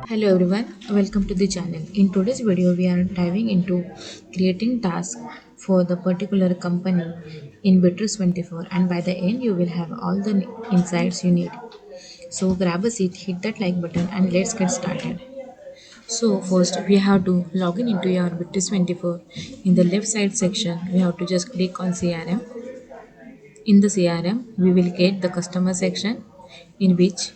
Hello everyone, welcome to the channel. In today's video, we are diving into creating tasks for the particular company in Bitrix24, and by the end, you will have all the insights you need. So grab a seat, hit that like button, and let's get started. So first, we have to log in into your Bitrix24. In the left side section, we have to just click on CRM. In the CRM, we will get the customer section in which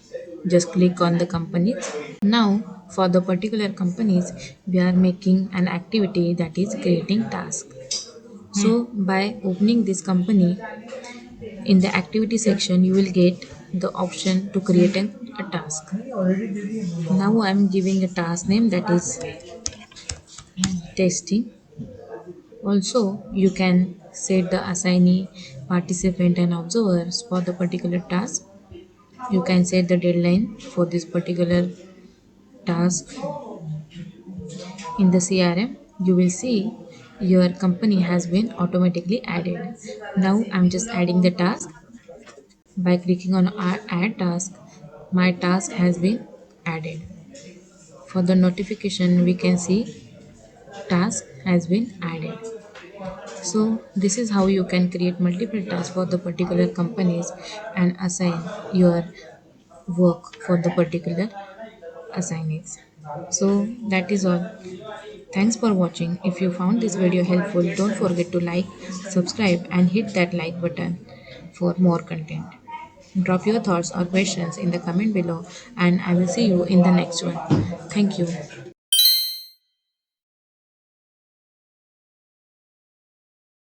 just click on the company. Now, for the particular companies, we are making an activity that is creating task. So, by opening this company, in the activity section, you will get the option to create a task. Now, I am giving a task name that is testing. Also, you can set the assignee, participant, and observers for the particular task. You can set the deadline for this particular task. In the CRM, you will see your company has been automatically added. Now I'm just adding the task. By clicking on add task, my task has been added. For the notification, we can see task has been added. So this is how you can create multiple tasks for the particular companies and assign your work for the particular assignees. So that is all. Thanks for watching. If you found this video helpful, don't forget to like, subscribe, and hit that like button for more content. Drop your thoughts or questions in the comment below, and I will see you in the next one. Thank you.